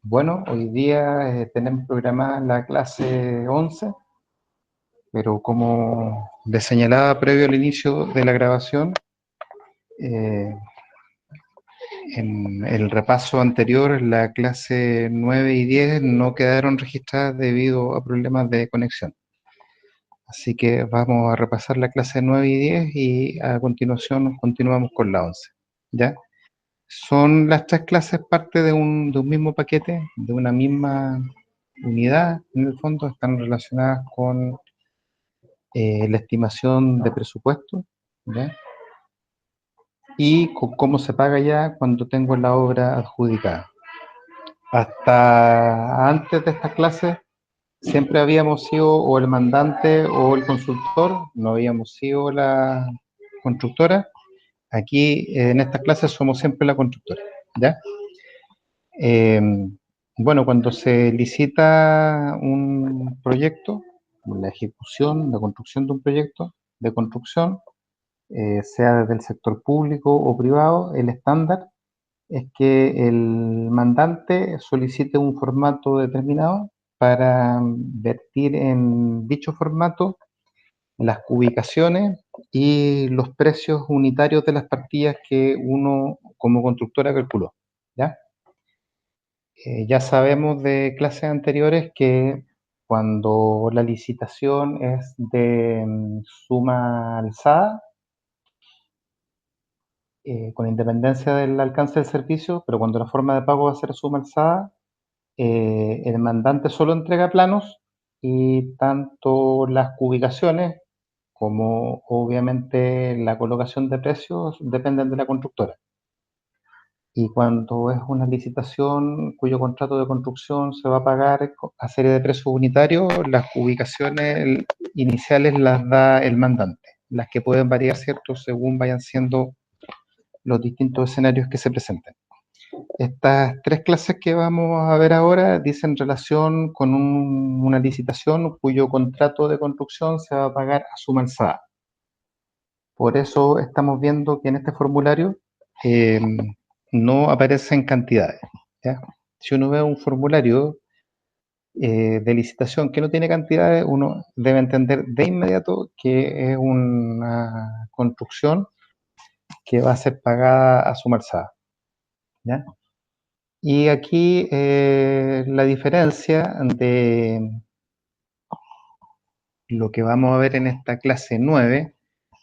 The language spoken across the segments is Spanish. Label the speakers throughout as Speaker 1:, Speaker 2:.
Speaker 1: Bueno, hoy día tenemos programada la clase 11, pero como les señalaba previo al inicio de la grabación, eh, en el repaso anterior, la clase 9 y 10 no quedaron registradas debido a problemas de conexión. Así que vamos a repasar la clase 9 y 10 y a continuación continuamos con la 11. ¿Ya? Son las tres clases parte de un mismo paquete, de una misma unidad, en el fondo están relacionadas con la estimación de presupuesto, ¿ya? Y con cómo se paga ya cuando tengo la obra adjudicada. Hasta antes de estas clases siempre habíamos sido o el mandante o el consultor, no habíamos sido la constructora. Aquí en estas clases somos siempre la constructora, ¿ya? Eh, bueno, cuando se licita un proyecto, la ejecución, la construcción de un proyecto de construcción, sea desde el sector público o privado, el estándar es que el mandante solicite un formato determinado para vertir en dicho formato las ubicaciones y los precios unitarios de las partidas que uno como constructora calculó, ¿ya? Ya sabemos de clases anteriores que cuando la licitación es de suma alzada, con independencia del alcance del servicio, pero cuando la forma de pago va a ser suma alzada, el mandante solo entrega planos y tanto las ubicaciones como obviamente la colocación de precios dependen de la constructora. Y cuando es una licitación cuyo contrato de construcción se va a pagar a serie de precios unitarios, las ubicaciones iniciales las da el mandante, las que pueden variar, ¿cierto?, según vayan siendo los distintos escenarios que se presenten. Estas tres clases que vamos a ver ahora dicen relación con una licitación cuyo contrato de construcción se va a pagar a suma alzada. Por eso estamos viendo que en este formulario eh, no aparecen cantidades, ¿ya? Si uno ve un formulario de licitación que no tiene cantidades, uno debe entender de inmediato que es una construcción que va a ser pagada a suma alzada, ¿ya? Y aquí la diferencia de lo que vamos a ver en esta clase 9,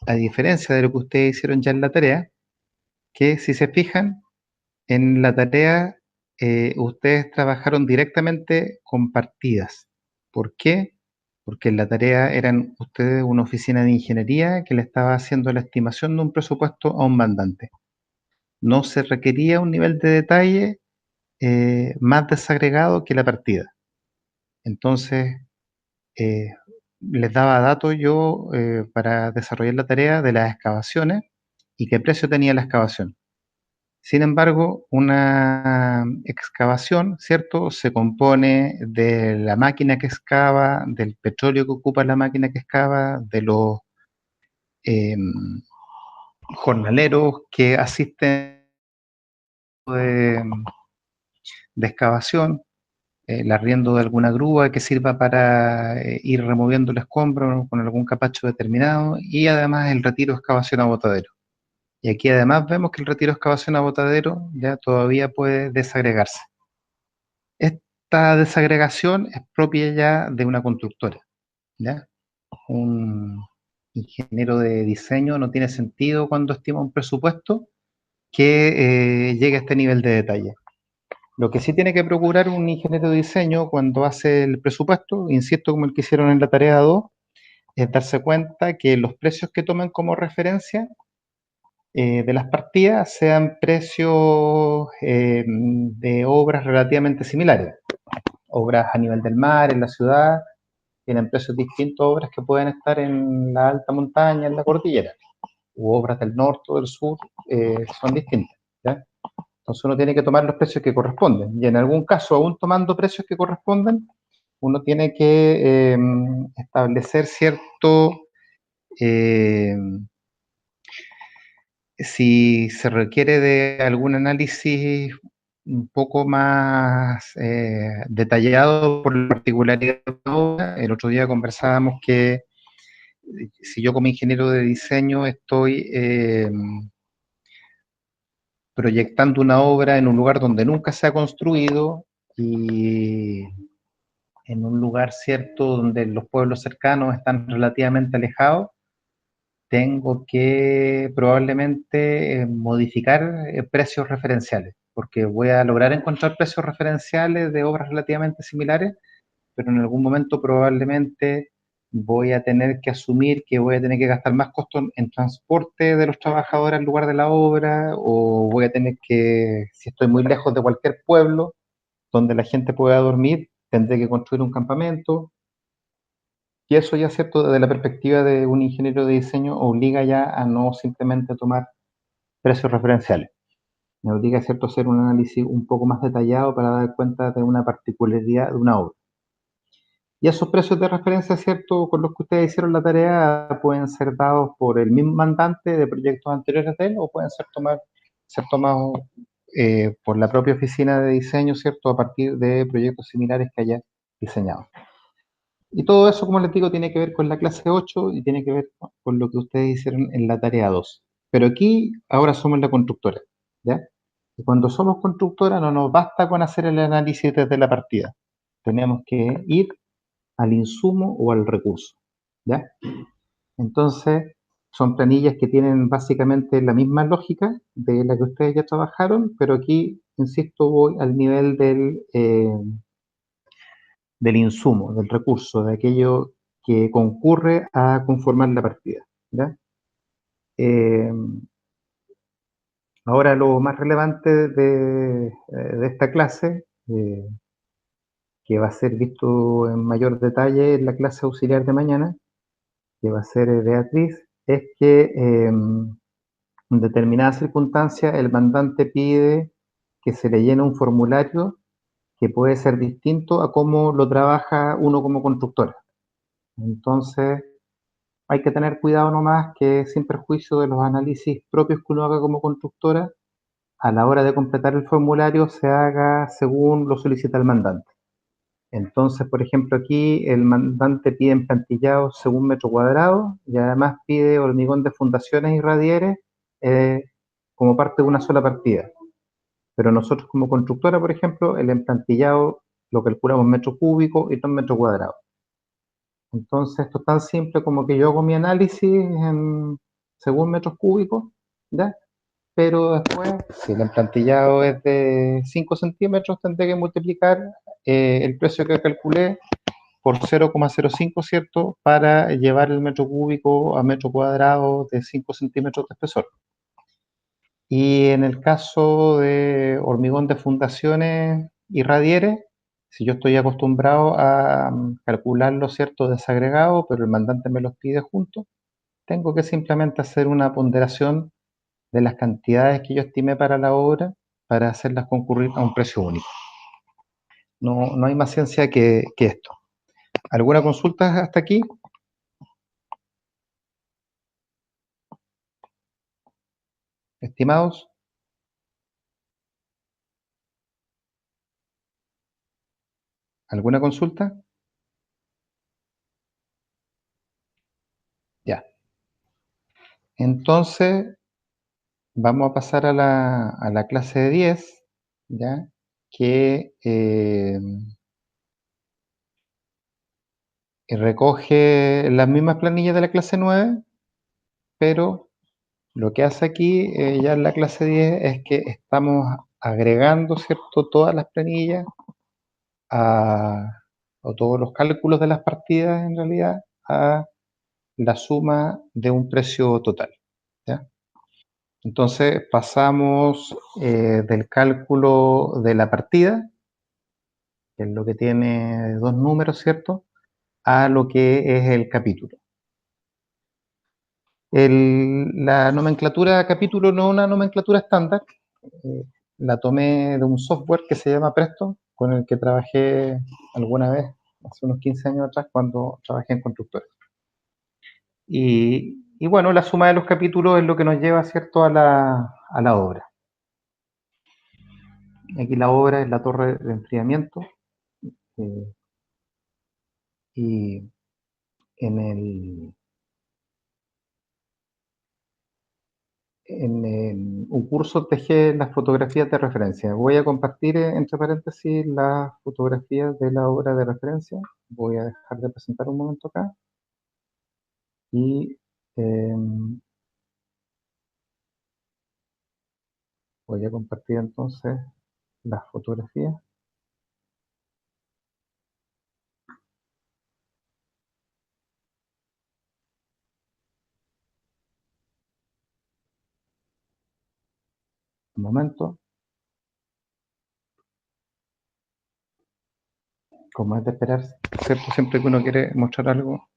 Speaker 1: a diferencia de lo que ustedes hicieron ya en la tarea, que si se fijan, en la tarea ustedes trabajaron directamente con partidas. ¿Por qué? Porque en la tarea eran ustedes una oficina de ingeniería que le estaba haciendo la estimación de un presupuesto a un mandante. No se requería un nivel de detalle más desagregado que la partida. Entonces, eh, les daba datos yo para desarrollar la tarea de las excavaciones y qué precio tenía la excavación. Sin embargo, una excavación, ¿cierto?, se compone de la máquina que excava, del petróleo que ocupa la máquina que excava, de los eh, jornaleros que asisten de, de excavación, el arriendo de alguna grúa que sirva para ir removiendo el escombro con algún capacho determinado y además el retiro excavación a botadero. Y aquí además vemos que el retiro excavación a botadero ya todavía puede desagregarse. Esta desagregación es propia ya de una constructora, ¿ya? Un ingeniero de diseño no tiene sentido cuando estima un presupuesto que llegue a este nivel de detalle. Lo que sí tiene que procurar un ingeniero de diseño cuando hace el presupuesto, insisto, como el que hicieron en la tarea 2, es darse cuenta que los precios que tomen como referencia de las partidas sean precios de obras relativamente similares. Obras a nivel del mar, en la ciudad, tienen precios distintos a obras que pueden estar en la alta montaña, en la cordillera, u obras del norte o del sur, son distintas, ¿ya? Entonces uno tiene que tomar los precios que corresponden, y en algún caso, aún tomando precios que corresponden, uno tiene que establecer cierto, eh, si se requiere de algún análisis un poco más detallado por la particularidad de la obra. El otro día conversábamos que si yo como ingeniero de diseño estoy proyectando una obra en un lugar donde nunca se ha construido y en un lugar cierto donde los pueblos cercanos están relativamente alejados, tengo que probablemente modificar precios referenciales, porque voy a lograr encontrar precios referenciales de obras relativamente similares, pero en algún momento probablemente voy a tener que asumir que voy a tener que gastar más costo en transporte de los trabajadores al lugar de la obra, o voy a tener que, si estoy muy lejos de cualquier pueblo donde la gente pueda dormir, tendré que construir un campamento. Y eso ya, cierto, desde la perspectiva de un ingeniero de diseño, obliga ya a no simplemente tomar precios referenciales. Me obliga, cierto, a hacer un análisis un poco más detallado para dar cuenta de una particularidad de una obra. Y esos precios de referencia, cierto, con los que ustedes hicieron la tarea, pueden ser dados por el mismo mandante de proyectos anteriores de él, o pueden ser tomados por la propia oficina de diseño, cierto, a partir de proyectos similares que haya diseñado. Y todo eso, como les digo, tiene que ver con la clase 8 y tiene que ver con lo que ustedes hicieron en la tarea 2. Pero aquí ahora somos la constructora, ¿ya? Y cuando somos constructora no nos basta con hacer el análisis desde la partida. Tenemos que ir al insumo o al recurso, ¿ya? Entonces, son planillas que tienen básicamente la misma lógica de la que ustedes ya trabajaron, pero aquí, insisto, voy al nivel del insumo, del recurso, de aquello que concurre a conformar la partida, ¿ya? Eh, Ahora lo más relevante de esta clase, que va a ser visto en mayor detalle en la clase auxiliar de mañana, que va a ser Beatriz, es que en determinadas circunstancias el mandante pide que se le llene un formulario que puede ser distinto a cómo lo trabaja uno como constructora. Entonces, hay que tener cuidado nomás que sin perjuicio de los análisis propios que uno haga como constructora, a la hora de completar el formulario se haga según lo solicita el mandante. Entonces, por ejemplo, aquí el mandante pide emplantillado según metro cuadrado y además pide hormigón de fundaciones y radieres eh, como parte de una sola partida. Pero nosotros como constructora, por ejemplo, el emplantillado lo calculamos en metro cúbico y no en metro cuadrado. Entonces, esto es tan simple como que yo hago mi análisis según metros cúbicos, ¿ya? Pero después, si el emplantillado es de 5 centímetros, tendré que multiplicar el precio que calculé por 0,05, ¿cierto? Para llevar el metro cúbico a metro cuadrado de 5 centímetros de espesor. Y en el caso de hormigón de fundaciones y radieres, si yo estoy acostumbrado a calcularlo, ¿cierto?, desagregado, pero el mandante me los pide juntos, tengo que simplemente hacer una ponderación de las cantidades que yo estimé para la obra para hacerlas concurrir a un precio único. No, no hay más ciencia que esto. ¿Alguna consulta hasta aquí? Estimados, ¿alguna consulta? Ya. Entonces, vamos a pasar a la clase de 10, ¿ya? Que recoge las mismas planillas de la clase 9, pero lo que hace aquí ya en la clase 10 es que estamos agregando, ¿cierto?, todas las planillas a, o todos los cálculos de las partidas en realidad a la suma de un precio total, ¿ya? Entonces pasamos del cálculo de la partida, que es lo que tiene dos números, ¿cierto?, a lo que es el capítulo. La nomenclatura capítulo no es una nomenclatura estándar, eh, la tomé de un software que se llama Presto, con el que trabajé alguna vez, hace unos 15 años atrás, cuando trabajé en constructores. Y bueno, la suma de los capítulos es lo que nos lleva, ¿cierto?, a la obra. Aquí la obra es la torre de enfriamiento, y en un curso dejé las fotografías de referencia. Voy a compartir, entre paréntesis, las fotografías de la obra de referencia. Voy a dejar de presentar un momento acá y voy a compartir entonces las fotografías. Un momento. Como es de esperar, ¿cierto? Siempre que uno quiere mostrar algo,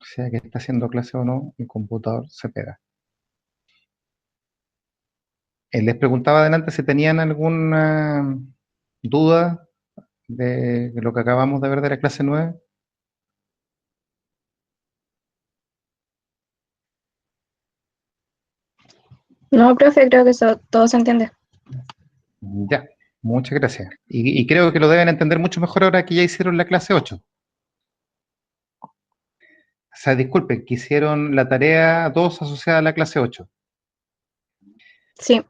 Speaker 1: sea que está haciendo clase o no, el computador se pega. Les preguntaba adelante si tenían alguna duda de lo que acabamos de ver de la clase 9.
Speaker 2: No, profe, creo que eso todo se entiende.
Speaker 1: Ya, muchas gracias. Y creo que lo deben entender mucho mejor ahora que ya hicieron la clase 8. O sea, disculpen, que hicieron la tarea 2 asociada a la clase 8.
Speaker 2: Sí,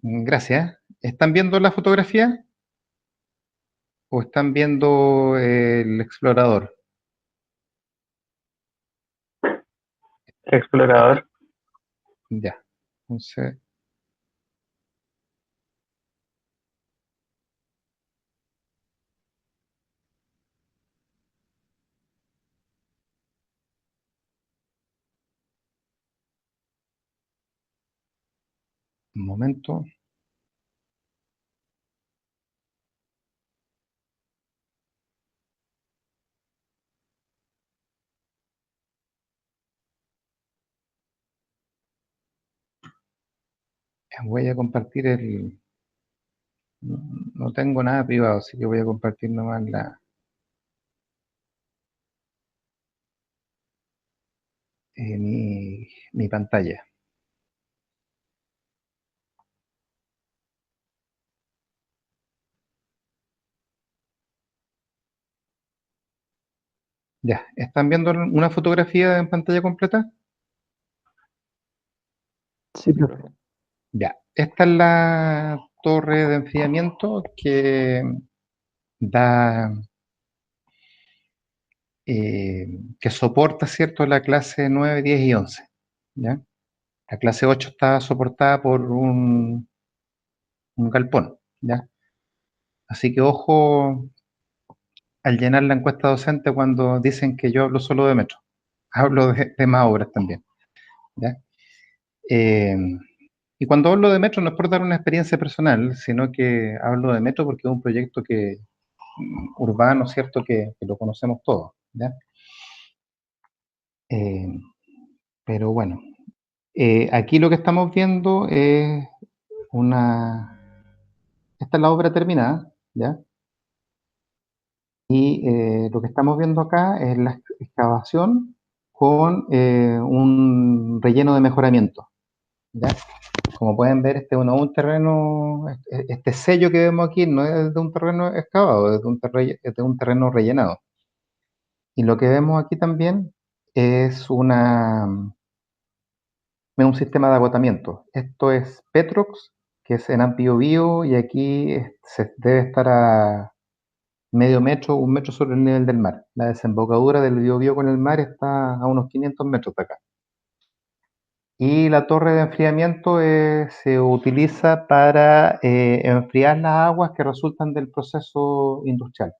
Speaker 1: Gracias. ¿Están viendo la fotografía o están viendo el explorador?
Speaker 3: Explorador.
Speaker 1: Ya. Entonces, un momento. Voy a compartir el... No tengo nada privado, así que voy a compartir nomás mi pantalla. Ya, ¿están viendo una fotografía en pantalla completa?
Speaker 3: Sí, profe.
Speaker 1: Ya, esta es la torre de enfriamiento que da, que soporta, ¿cierto?, la clase 9, 10 y 11. ¿Ya? La clase 8 está soportada por un galpón. ¿Ya? Así que ojo al llenar la encuesta docente cuando dicen que yo hablo solo de metro. Hablo de más obras también. ¿Ya? Eh, y cuando hablo de metro no es por dar una experiencia personal, sino que hablo de metro porque es un proyecto urbano, ¿cierto?, que lo conocemos todos. ¿Ya? Eh, pero bueno, aquí lo que estamos viendo es una... Esta es la obra terminada, ¿ya? Y lo que estamos viendo acá es la excavación con un relleno de mejoramiento, ¿ya? Como pueden ver, este no es un terreno, este sello que vemos aquí no es de un terreno excavado, es de un terreno rellenado. Y lo que vemos aquí también es un sistema de agotamiento. Esto es Petrox, que es en Biobío, y aquí se debe estar a medio metro, 1 metro sobre el nivel del mar. La desembocadura del Biobío con el mar está a unos 500 metros de acá. Y la torre de enfriamiento se utiliza para enfriar las aguas que resultan del proceso industrial.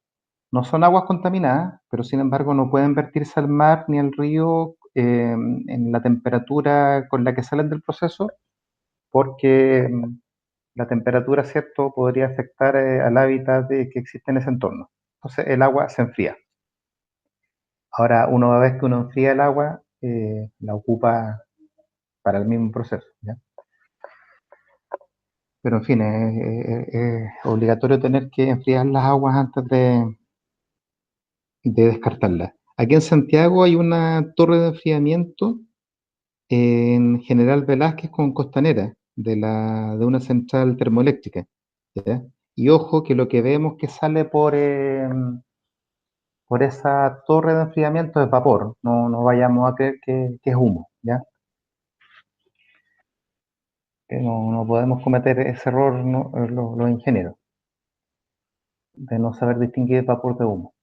Speaker 1: No son aguas contaminadas, pero sin embargo no pueden vertirse al mar ni al río en la temperatura con la que salen del proceso, porque la temperatura, ¿cierto?, podría afectar al hábitat que existe en ese entorno. Entonces el agua se enfría. Ahora, una vez que uno enfría el agua, la ocupa para el mismo proceso, ¿ya? Pero en fin, es obligatorio tener que enfriar las aguas antes de descartarlas. Aquí en Santiago hay una torre de enfriamiento en General Velázquez con Costanera, de una central termoeléctrica, ¿ya? Y ojo que lo que vemos que sale por esa torre de enfriamiento es vapor, no vayamos a creer que es humo, ¿ya? No podemos cometer ese error los ingenieros, de no saber distinguir vapor de humo.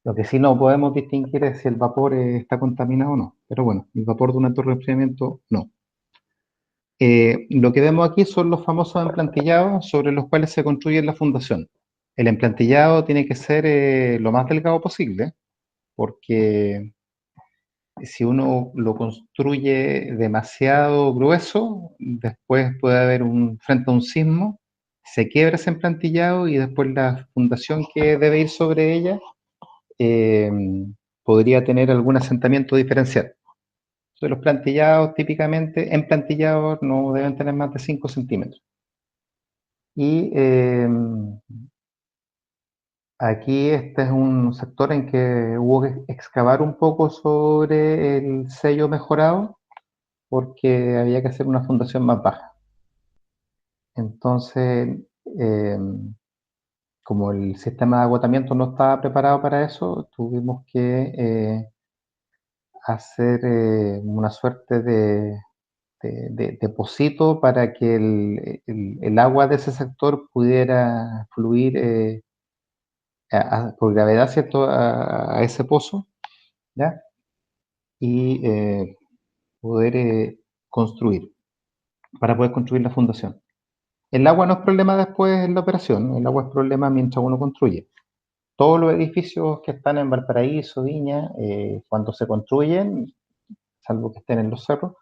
Speaker 1: Lo que sí no podemos distinguir es si el vapor está contaminado o no, pero bueno, el vapor de una torre de enfriamiento no. Lo que vemos aquí son los famosos emplantillados sobre los cuales se construye la fundación. El emplantillado tiene que ser lo más delgado posible, porque si uno lo construye demasiado grueso, después puede haber frente a un sismo, se quiebra ese emplantillado y después la fundación que debe ir sobre ella eh, podría tener algún asentamiento diferencial. Entonces, los plantillados típicamente, emplantillados no deben tener más de 5 centímetros. Y aquí este es un sector en que hubo que excavar un poco sobre el sello mejorado porque había que hacer una fundación más baja. Entonces, eh, como el sistema de agotamiento no estaba preparado para eso, tuvimos que hacer una suerte de pocito para que el agua de ese sector pudiera fluir por gravedad, ¿cierto?, a ese pozo, ¿ya? Y poder construir, para poder construir la fundación. El agua no es problema después en la operación, el agua es problema mientras uno construye. Todos los edificios que están en Valparaíso, Viña, cuando se construyen, salvo que estén en los cerros,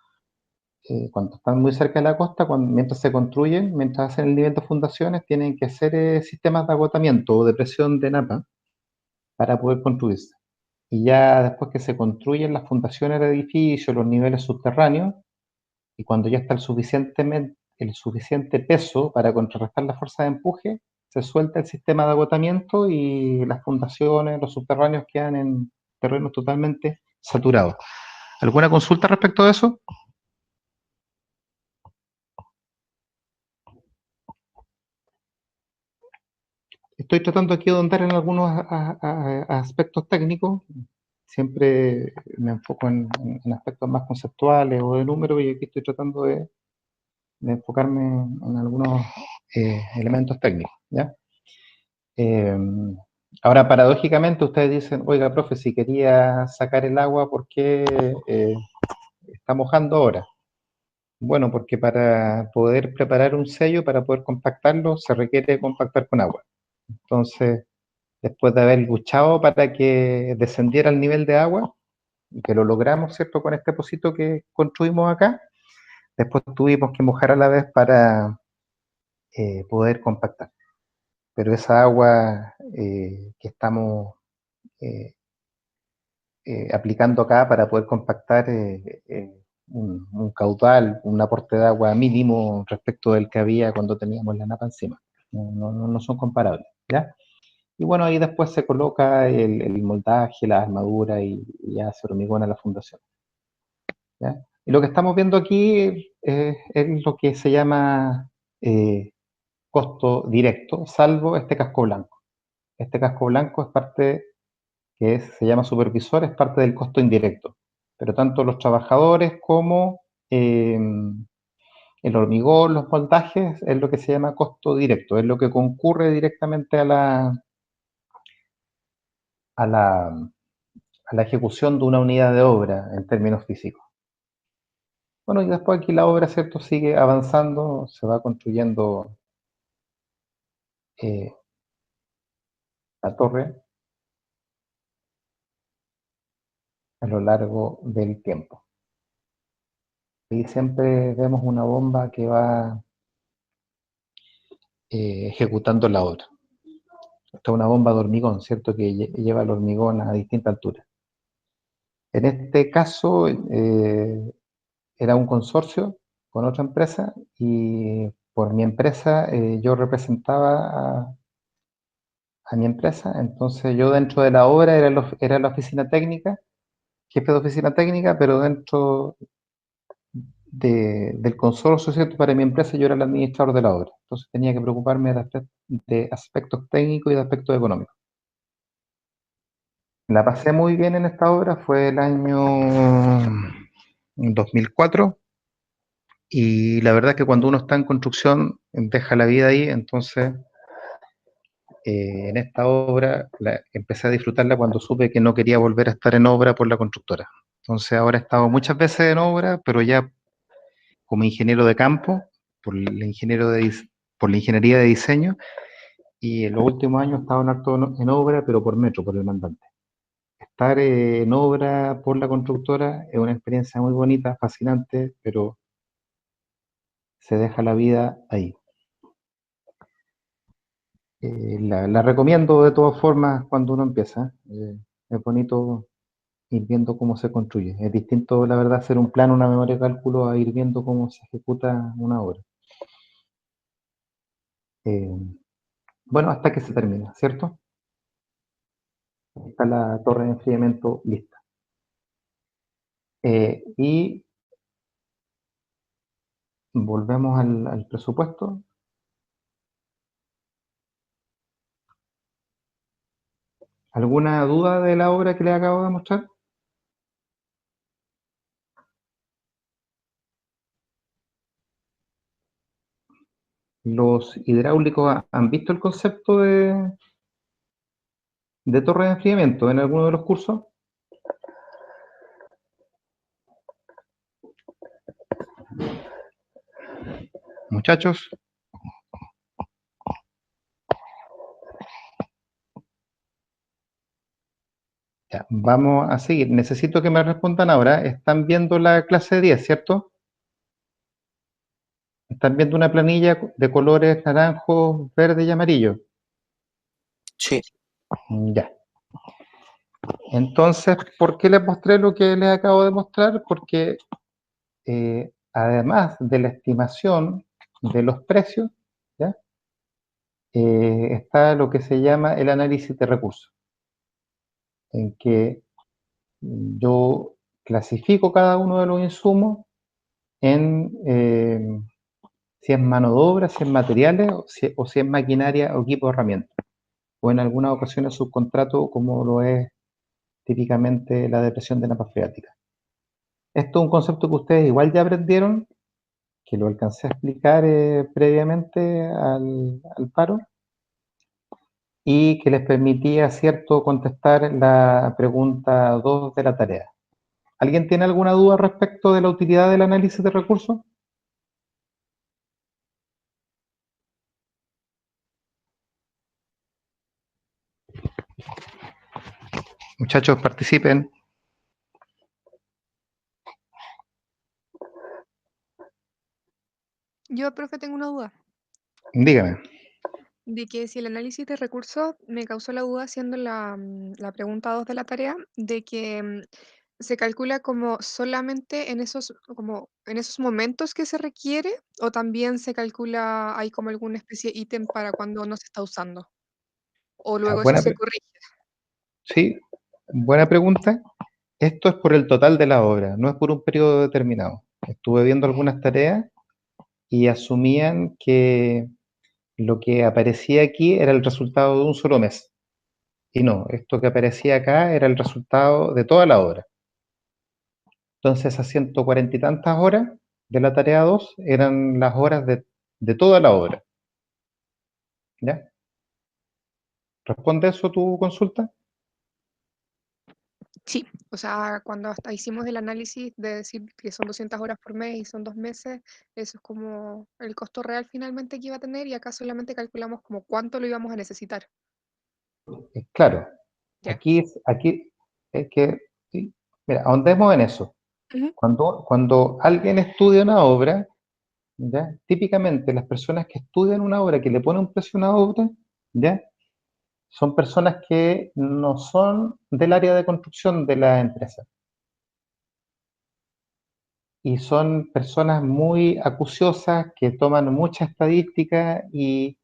Speaker 1: cuando están muy cerca de la costa, mientras se construyen, mientras hacen el nivel de fundaciones, tienen que hacer sistemas de agotamiento o de presión de napa para poder construirse. Y ya después que se construyen las fundaciones del edificio, los niveles subterráneos, y cuando ya está el suficiente peso para contrarrestar la fuerza de empuje, se suelta el sistema de agotamiento y las fundaciones, los subterráneos quedan en terrenos totalmente saturados. ¿Alguna consulta respecto a eso? Estoy tratando aquí de ahondar en algunos aspectos técnicos. Siempre me enfoco en aspectos más conceptuales o de números y aquí estoy tratando de enfocarme en algunos elementos técnicos, ¿ya? Eh, Ahora, paradójicamente, ustedes dicen, oiga, profe, si quería sacar el agua, ¿por qué está mojando ahora? Bueno, porque para poder preparar un sello, para poder compactarlo, se requiere compactar con agua. Entonces, después de haber luchado para que descendiera el nivel de agua, y que lo logramos, ¿cierto?, con este pocito que construimos acá, después tuvimos que mojar a la vez para poder compactar. Pero esa agua que estamos eh, aplicando acá para poder compactar un caudal, un aporte de agua mínimo respecto del que había cuando teníamos la napa encima. No son comparables, ¿ya? Y bueno, ahí después se coloca el moldaje, la armadura y ya se hormigona la fundación, ¿ya? Y lo que estamos viendo aquí es lo que se llama costo directo, salvo este casco blanco. Este casco blanco es parte se llama supervisor, es parte del costo indirecto. Pero tanto los trabajadores como el hormigón, los moldajes, es lo que se llama costo directo, es lo que concurre directamente a la, a la ejecución de una unidad de obra en términos físicos. Bueno, y después aquí la obra, ¿cierto?, sigue avanzando, se va construyendo eh, la torre a lo largo del tiempo. Y siempre vemos una bomba que va ejecutando la obra. Esta es una bomba de hormigón, ¿cierto? Que lleva el hormigón a distinta altura. En este caso, era un consorcio con otra empresa y por mi empresa yo representaba a mi empresa, entonces yo dentro de la obra era la oficina técnica, jefe de oficina técnica, pero dentro del consorcio, ¿cierto? Para mi empresa yo era el administrador de la obra, entonces tenía que preocuparme de aspectos técnicos y de aspectos económicos. La pasé muy bien en esta obra, fue el año 2004, y la verdad es que cuando uno está en construcción deja la vida ahí, entonces en esta obra empecé a disfrutarla cuando supe que no quería volver a estar en obra por la constructora. Entonces ahora he estado muchas veces en obra, pero ya como ingeniero de campo, por por la ingeniería de diseño, y en los últimos años he estado en harto en obra, pero por metro, por el mandante. Estar en obra por la constructora es una experiencia muy bonita, fascinante, pero se deja la vida ahí. La recomiendo de todas formas cuando uno empieza. Es bonito ir viendo cómo se construye. Es distinto, la verdad, hacer un plano, una memoria de cálculo, a ir viendo cómo se ejecuta una obra. Eh, bueno, hasta que se termina, ¿cierto? Está la torre de enfriamiento lista. Y volvemos al presupuesto. ¿Alguna duda de la obra que les acabo de mostrar? ¿Los hidráulicos han visto el concepto de torre de enfriamiento en alguno de los cursos? Muchachos, ya, vamos a seguir. Necesito que me respondan ahora. Están viendo la clase 10, ¿cierto? Están viendo una planilla de colores naranjo, verde y amarillo.
Speaker 3: Sí.
Speaker 1: Ya. Entonces, ¿por qué les mostré lo que les acabo de mostrar? Porque además de la estimación de los precios, ¿ya? Está lo que se llama el análisis de recursos, en que yo clasifico cada uno de los insumos en si es mano de obra, si es materiales, o si es maquinaria o equipo de herramientas, o en algunas ocasiones subcontrato, como lo es típicamente la depresión de napas freáticas. Esto es un concepto que ustedes igual ya aprendieron, que lo alcancé a explicar previamente al paro, y que les permitía, cierto, contestar la pregunta 2 de la tarea. ¿Alguien tiene alguna duda respecto de la utilidad del análisis de recursos? Muchachos, participen.
Speaker 4: Yo, profe, tengo una duda.
Speaker 1: Dígame.
Speaker 4: De que si el análisis de recursos me causó la duda haciendo la pregunta 2 de la tarea, de que se calcula como solamente como en esos momentos que se requiere, o también se calcula, hay como alguna especie de ítem para cuando no se está usando, o
Speaker 1: Ya,
Speaker 4: luego eso se corrige.
Speaker 1: sí, buena pregunta. Esto es por el total de la obra, no es por un periodo determinado. Estuve viendo algunas tareas y asumían que lo que aparecía aquí era el resultado de un solo mes. Y no, esto que aparecía acá era el resultado de toda la obra. Entonces, esas 140 y tantas horas de la tarea 2 eran las horas de toda la obra. ¿Ya? ¿Responde eso tu consulta?
Speaker 4: Sí, o sea, cuando hasta hicimos el análisis de decir que son 200 horas por mes y son 2 meses, eso es como el costo real finalmente que iba a tener, y acá solamente calculamos como cuánto lo íbamos a necesitar.
Speaker 1: Claro,
Speaker 4: Ya.
Speaker 1: aquí es que, sí, mira, ahondemos en eso.
Speaker 4: Ujú.
Speaker 1: Cuando alguien estudia una obra, ¿ya? Típicamente las personas que estudian una obra, que le ponen un precio a una obra, ¿ya? Son personas que no son del área de construcción de la empresa. Y son personas muy acuciosas que toman mucha estadística y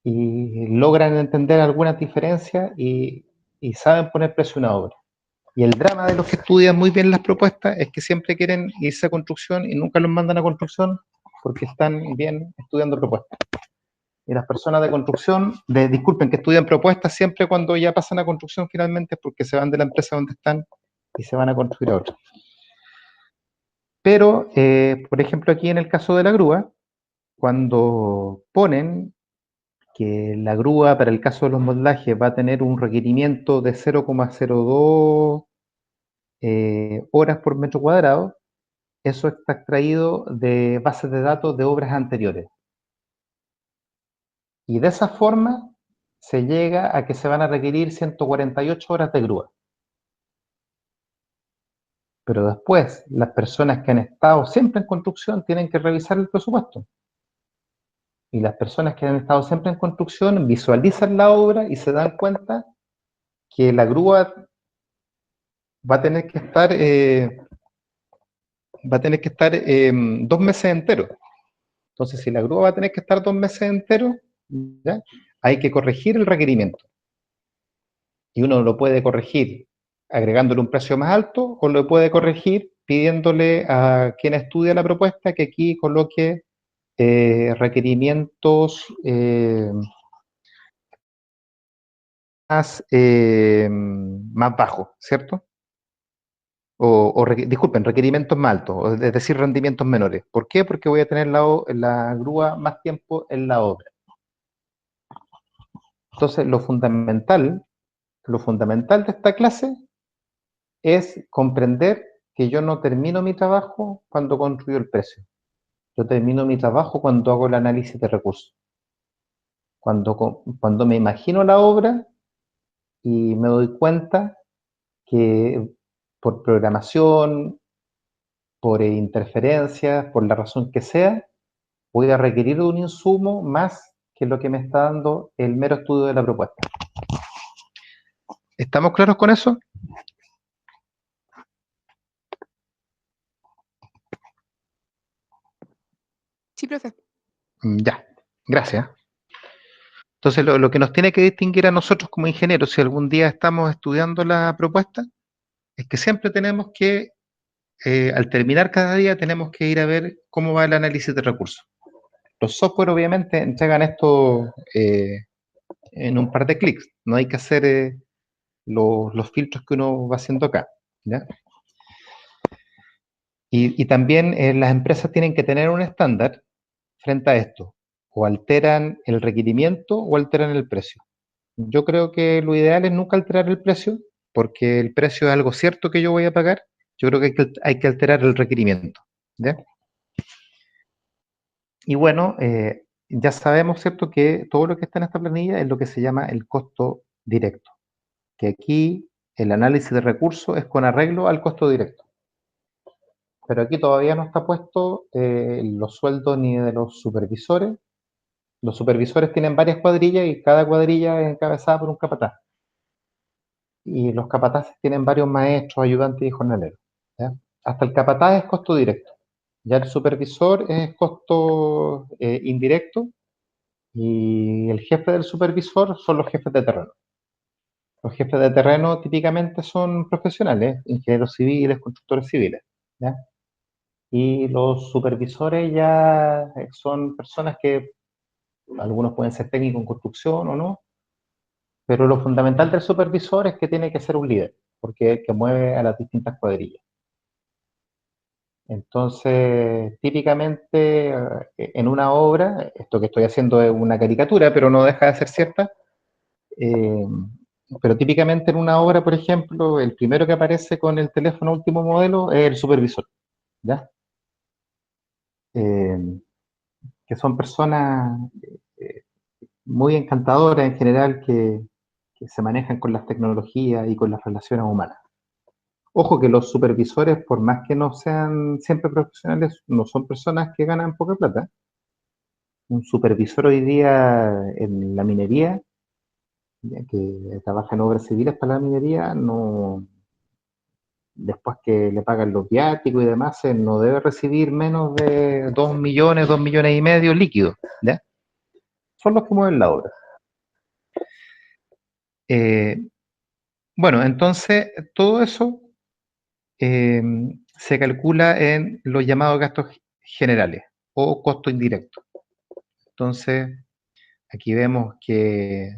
Speaker 1: logran entender algunas diferencias y saben poner precio a una obra. Y el drama de los que estudian muy bien las propuestas es que siempre quieren irse a construcción y nunca los mandan a construcción porque están bien estudiando propuestas. Y las personas de construcción, disculpen, que estudian propuestas siempre cuando ya pasan a construcción finalmente es porque se van de la empresa donde están y se van a construir a otra. Pero, por ejemplo, aquí en el caso de la grúa, cuando ponen que la grúa para el caso de los moldajes va a tener un requerimiento de 0,02 horas por metro cuadrado, eso está extraído de bases de datos de obras anteriores. Y de esa forma se llega a que se van a requerir 148 horas de grúa. Pero después, las personas que han estado siempre en construcción tienen que revisar el presupuesto. Y las personas que han estado siempre en construcción visualizan la obra y se dan cuenta que la grúa va a tener que estar 2 meses enteros. Entonces, si la grúa va a tener que estar 2 meses enteros, ¿ya? Hay que corregir el requerimiento. Y uno lo puede corregir agregándole un precio más alto o lo puede corregir pidiéndole a quien estudia la propuesta que aquí coloque requerimientos más bajos, ¿cierto? Disculpen, requerimientos más altos, es decir, rendimientos menores. ¿Por qué? Porque voy a tener la grúa más tiempo en la obra. Entonces, lo fundamental de esta clase es comprender que yo no termino mi trabajo cuando construyo el precio. Yo termino mi trabajo cuando hago el análisis de recursos. Cuando me imagino la obra y me doy cuenta que por programación, por interferencias, por la razón que sea, voy a requerir de un insumo más que lo que me está dando el mero estudio de la propuesta. ¿Estamos claros con eso?
Speaker 4: Sí, profe.
Speaker 1: Ya, gracias. Entonces, lo que nos tiene que distinguir a nosotros como ingenieros, si algún día estamos estudiando la propuesta, es que siempre tenemos que, al terminar cada día, tenemos que ir a ver cómo va el análisis de recursos. Los software obviamente entregan esto en un par de clics, no hay que hacer los filtros que uno va haciendo acá, ¿ya? Y también las empresas tienen que tener un estándar frente a esto, o alteran el requerimiento o alteran el precio. Yo creo que lo ideal es nunca alterar el precio, porque el precio es algo cierto que yo voy a pagar. Yo creo que hay que alterar el requerimiento, ¿ya? Y bueno, ya sabemos, ¿cierto?, que todo lo que está en esta planilla es lo que se llama el costo directo, que aquí el análisis de recursos es con arreglo al costo directo. Pero aquí todavía no está puesto los sueldos ni de los supervisores. Los supervisores tienen varias cuadrillas y cada cuadrilla es encabezada por un capataz. Y los capataces tienen varios maestros, ayudantes y jornaleros, ¿ya? Hasta el capataz es costo directo. Ya el supervisor es costo indirecto y el jefe del supervisor son los jefes de terreno. Los jefes de terreno típicamente son profesionales, ingenieros civiles, constructores civiles, ¿ya? Y los supervisores ya son personas que algunos pueden ser técnicos en construcción o no, pero lo fundamental del supervisor es que tiene que ser un líder, porque es el que mueve a las distintas cuadrillas. Entonces, típicamente en una obra, esto que estoy haciendo es una caricatura, pero no deja de ser cierta, eh, pero típicamente en una obra, por ejemplo, el primero que aparece con el teléfono último modelo es el supervisor, ¿ya? Eh, que son personas eh, muy encantadoras en general que se manejan con las tecnologías y con las relaciones humanas. Ojo que los supervisores, por más que no sean siempre profesionales, no son personas que ganan poca plata. Un supervisor hoy día en la minería, ya que trabaja en obras civiles para la minería, no, después que le pagan los viáticos y demás, no debe recibir menos de 2 millones, 2 millones y medio líquidos, ¿ya? Son los que mueven la obra. Eh, Bueno, entonces todo eso se calcula en los llamados gastos generales o costo indirecto. Entonces, aquí vemos que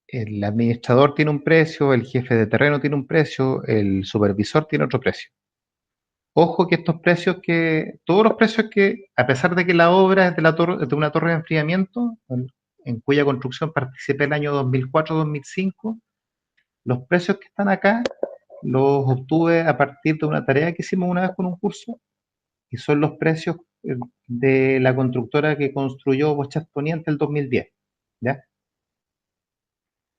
Speaker 1: el administrador tiene un precio, el jefe de terreno tiene un precio, el supervisor tiene otro precio. Ojo que estos precios todos los precios que, a pesar de que la obra es de una torre de enfriamiento, en cuya construcción participé el año 2004-2005, los precios que están acá los obtuve a partir de una tarea que hicimos una vez con un curso, y son los precios de la constructora que construyó Bochat Poniente el 2010, ¿ya?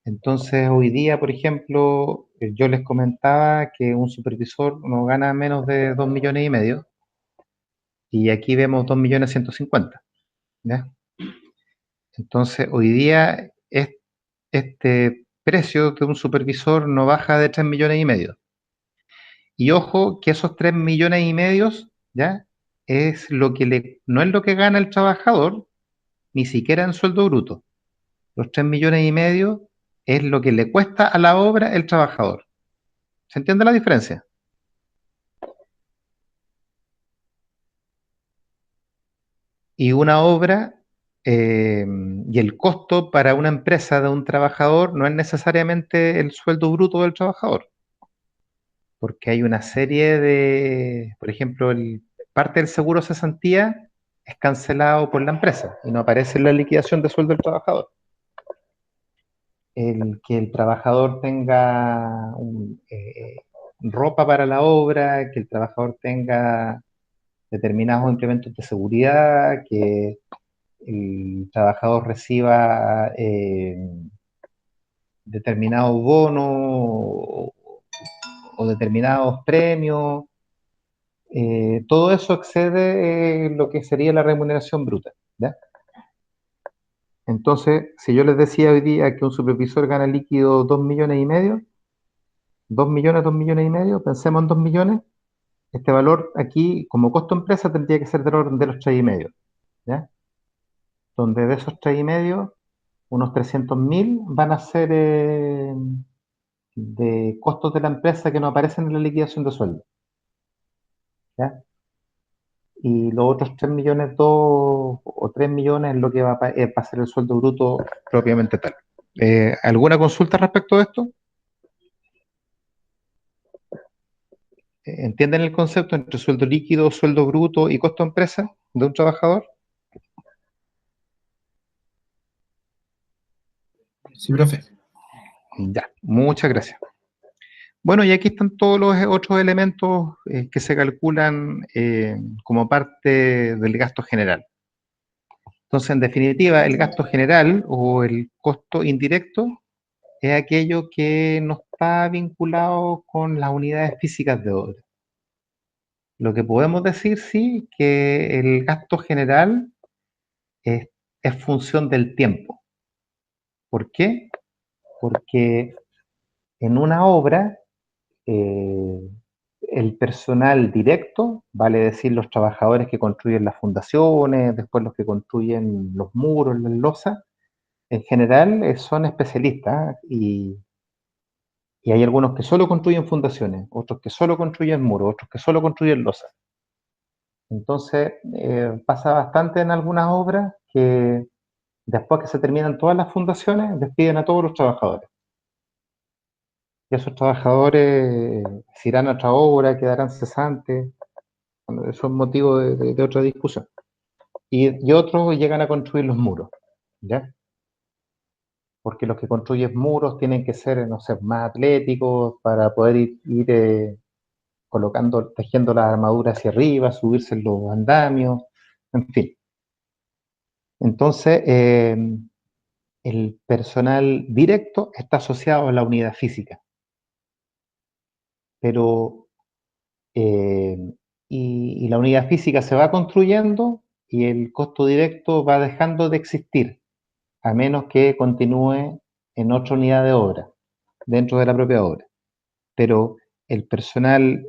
Speaker 1: Entonces, hoy día, por ejemplo, yo les comentaba que un supervisor no gana menos de 2,5 millones, y aquí vemos 2,150,000, ¿ya? Entonces, hoy día este precio de un supervisor no baja de 3,5 millones. Y ojo que esos 3,5 millones, ¿ya? No es lo que gana el trabajador, ni siquiera en sueldo bruto. Los 3,5 millones es lo que le cuesta a la obra el trabajador. ¿Se entiende la diferencia? Y una obra y el costo para una empresa de un trabajador no es necesariamente el sueldo bruto del trabajador, porque hay una serie por ejemplo, parte del seguro cesantía es cancelado por la empresa y no aparece en la liquidación de sueldo del trabajador. Que el trabajador tenga ropa para la obra, que el trabajador tenga determinados implementos de seguridad, que el trabajador reciba determinados bonos o determinados premios, todo eso excede lo que sería la remuneración bruta, ¿ya? Entonces, si yo les decía hoy día que un supervisor gana líquido 2,5 millones, 2,5 millones, pensemos en 2 millones, este valor aquí, como costo empresa, tendría que ser del orden de los 3,5, ¿ya? Donde de esos 3,5, unos 300,000 van a ser de costos de la empresa que no aparecen en la liquidación de sueldo, ¿ya? Y los otros 3 millones, 2 o 3 millones es lo que va a ser el sueldo bruto propiamente tal. ¿Alguna consulta respecto a esto? ¿Entienden el concepto entre sueldo líquido, sueldo bruto y costo empresa de un trabajador?
Speaker 3: Sí, profe.
Speaker 1: Ya, muchas gracias. Bueno, y aquí están todos los otros elementos que se calculan como parte del gasto general. Entonces, en definitiva, el gasto general o el costo indirecto es aquello que no está vinculado con las unidades físicas de obra. Lo que podemos decir, sí, que el gasto general es función del tiempo. ¿Por qué? Porque en una obra, el personal directo, vale decir los trabajadores que construyen las fundaciones, después los que construyen los muros, las losas, en general son especialistas y hay algunos que solo construyen fundaciones, otros que solo construyen muros, otros que solo construyen losas. Entonces, pasa bastante en algunas obras que después que se terminan todas las fundaciones, despiden a todos los trabajadores. Y esos trabajadores se irán a otra obra, quedarán cesantes. Bueno, eso es motivo de otra discusión. Y otros llegan a construir los muros, ¿ya? Porque los que construyen muros tienen que ser, no sé, más atléticos para poder ir colocando, tejiendo las armaduras hacia arriba, subirse en los andamios, en fin. Entonces, el personal directo está asociado a la unidad física. Pero, y la unidad física se va construyendo y el costo directo va dejando de existir, a menos que continúe en otra unidad de obra, dentro de la propia obra. Pero el personal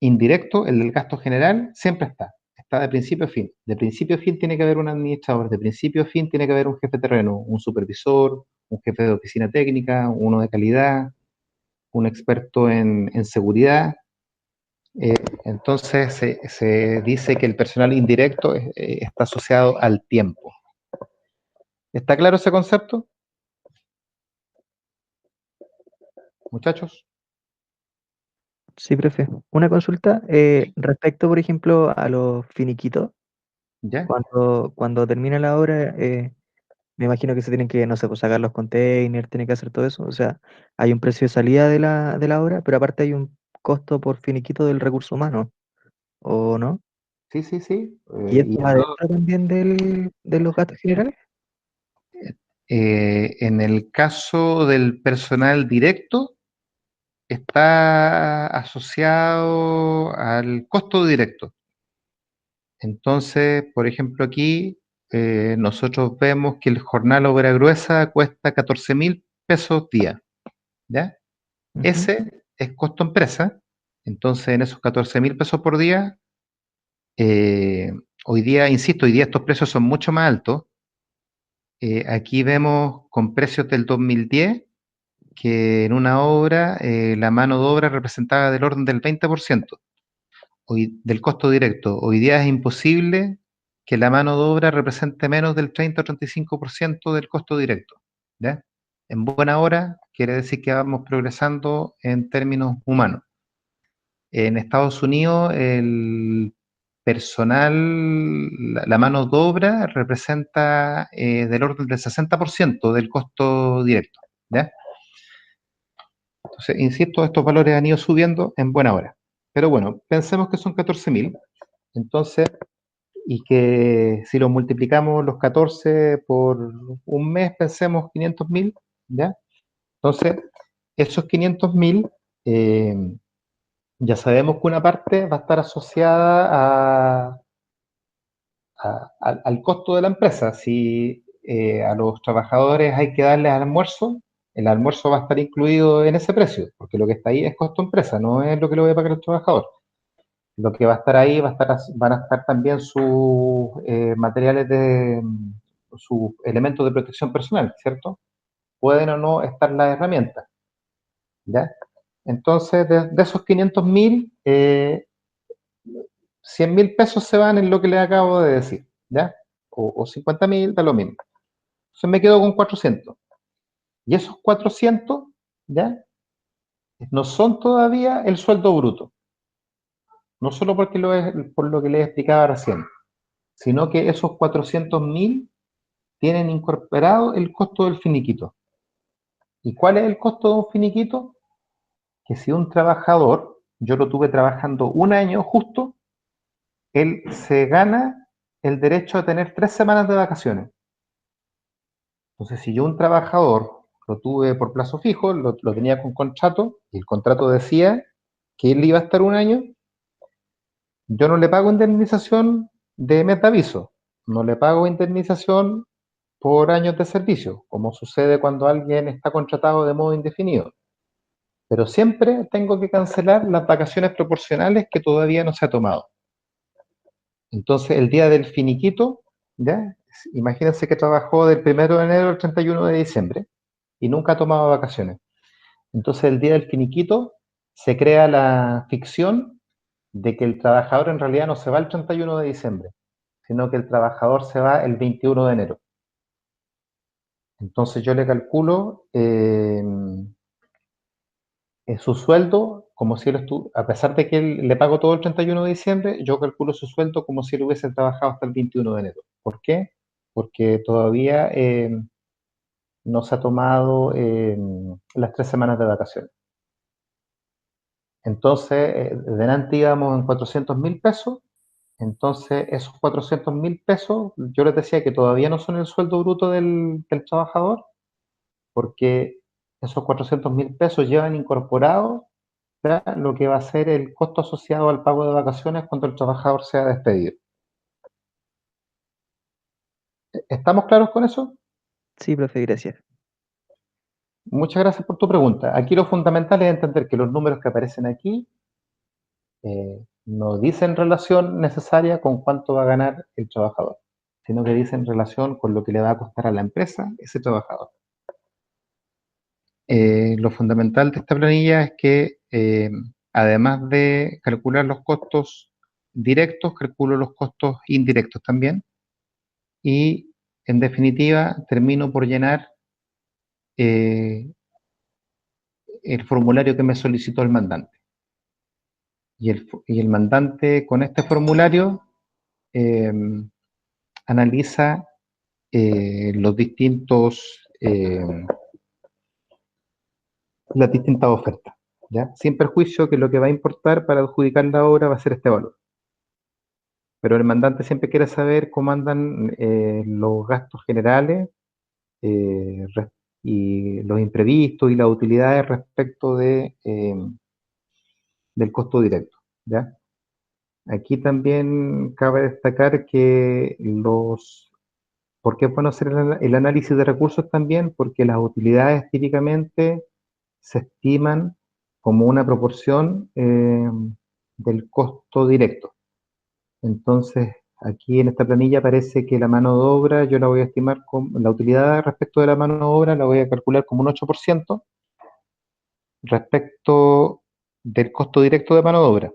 Speaker 1: indirecto, el del gasto general, siempre está de principio a fin. De principio a fin tiene que haber un administrador, de principio a fin tiene que haber un jefe de terreno, un supervisor, un jefe de oficina técnica, uno de calidad, un experto en seguridad. Entonces se dice que el personal indirecto está asociado al tiempo. ¿Está claro ese concepto, muchachos?
Speaker 5: Sí, profe. Una consulta respecto, por ejemplo, a los finiquitos.
Speaker 1: ¿Ya?
Speaker 5: Cuando termina la obra, me imagino que se tienen que, no sé, pues sacar los containers, tienen que hacer todo eso. O sea, hay un precio de salida de la obra, pero aparte hay un costo por finiquito del recurso humano, ¿o no?
Speaker 1: Sí, sí, sí.
Speaker 5: ¿Y
Speaker 1: Y
Speaker 5: esto va
Speaker 1: esto,
Speaker 5: dentro también de los gastos generales?
Speaker 1: en el caso del personal directo, está asociado al costo directo. Entonces, por ejemplo, aquí nosotros vemos que el jornal obra gruesa cuesta 14.000 pesos día, ¿ya?
Speaker 5: Ujú.
Speaker 1: Ese es costo empresa. Entonces, en esos 14.000 pesos por día, eh, hoy día, insisto, hoy día estos precios son mucho más altos. Aquí vemos con precios del 2010 que en una obra la mano de obra representaba del orden del 20% del costo directo. Hoy día es imposible que la mano de obra represente menos del 30 o 35% del costo directo, ¿ya? En buena hora quiere decir que vamos progresando en términos humanos. En Estados Unidos el personal, la mano de obra representa del orden del 60% del costo directo, ¿ya? Entonces, insisto, estos valores han ido subiendo en buena hora. Pero bueno, pensemos que son 14.000. Entonces, y que si lo multiplicamos los 14 por un mes, pensemos 500.000, ¿ya? Entonces, esos 500.000, ya sabemos que una parte va a estar asociada al costo de la empresa. Si a los trabajadores hay que darles almuerzo, el almuerzo va a estar incluido en ese precio, porque lo que está ahí es costo empresa, no es lo que le voy a pagar al trabajador. Lo que va a estar ahí van a estar también sus materiales sus elementos de protección personal, ¿cierto? Pueden o no estar las herramientas, ¿ya? Entonces, de esos 500.000, 100.000 pesos se van en lo que les acabo de decir, ¿ya? O 50.000, da lo mismo. Entonces me quedo con 400. Y esos 400, ¿ya? No son todavía el sueldo bruto. No solo por lo que les explicaba recién, sino que esos 400.000 tienen incorporado el costo del finiquito. ¿Y cuál es el costo de un finiquito? Que si un trabajador, yo lo tuve trabajando un año justo, él se gana el derecho a tener 3 semanas de vacaciones. Entonces, si yo un trabajador lo tuve por plazo fijo, lo tenía con contrato, y el contrato decía que él iba a estar un año, yo no le pago indemnización de mes de aviso, no le pago indemnización por años de servicio, como sucede cuando alguien está contratado de modo indefinido. Pero siempre tengo que cancelar las vacaciones proporcionales que todavía no se ha tomado. Entonces, el día del finiquito, ¿ya? Imagínense que trabajó del 1 de enero al 31 de diciembre y nunca ha tomado vacaciones. Entonces, el día del finiquito se crea la ficción de que el trabajador en realidad no se va el 31 de diciembre, sino que el trabajador se va el 21 de enero. Entonces, yo le calculo su sueldo como si él estuvo, a pesar de que él, le pago todo el 31 de diciembre, yo calculo su sueldo como si él hubiese trabajado hasta el 21 de enero. ¿Por qué? Porque todavía no se ha tomado las 3 semanas de vacaciones. Entonces, delante íbamos en 400.000 pesos, entonces esos 400.000 pesos, yo les decía que todavía no son el sueldo bruto del trabajador, porque esos 400.000 pesos llevan incorporado lo que va a ser el costo asociado al pago de vacaciones cuando el trabajador sea despedido. ¿Estamos claros con eso?
Speaker 5: Sí, profe, gracias.
Speaker 1: Muchas gracias por tu pregunta. Aquí lo fundamental es entender que los números que aparecen aquí no dicen relación necesaria con cuánto va a ganar el trabajador, sino que dicen relación con lo que le va a costar a la empresa ese trabajador. Lo fundamental de esta planilla es que además de calcular los costos directos, calculo los costos indirectos también. Y en definitiva termino por llenar el formulario que me solicitó el mandante. Y el mandante con este formulario analiza las distintas ofertas, ¿ya? Sin perjuicio que lo que va a importar para adjudicar la obra va a ser este valor. Pero el mandante siempre quiere saber cómo andan los gastos generales y los imprevistos y las utilidades respecto del costo directo, ¿ya? Aquí también cabe destacar que ¿por qué es bueno hacer el análisis de recursos también? Porque las utilidades típicamente se estiman como una proporción del costo directo. Entonces, aquí en esta planilla aparece que la mano de obra yo la voy a estimar como, la utilidad respecto de la mano de obra la voy a calcular como un 8% respecto del costo directo de mano de obra.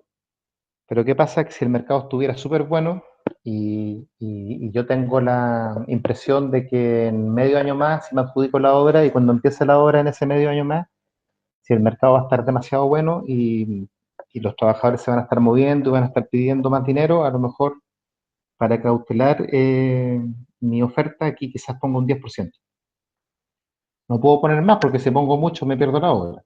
Speaker 1: Pero ¿qué pasa? Que si el mercado estuviera súper bueno y yo tengo la impresión de que en medio año más me adjudico la obra y cuando empiece la obra en ese medio año más, si el mercado va a estar demasiado bueno y los trabajadores se van a estar moviendo y van a estar pidiendo más dinero, a lo mejor para cautelar mi oferta aquí quizás pongo un 10%. No puedo poner más porque si pongo mucho me pierdo la obra.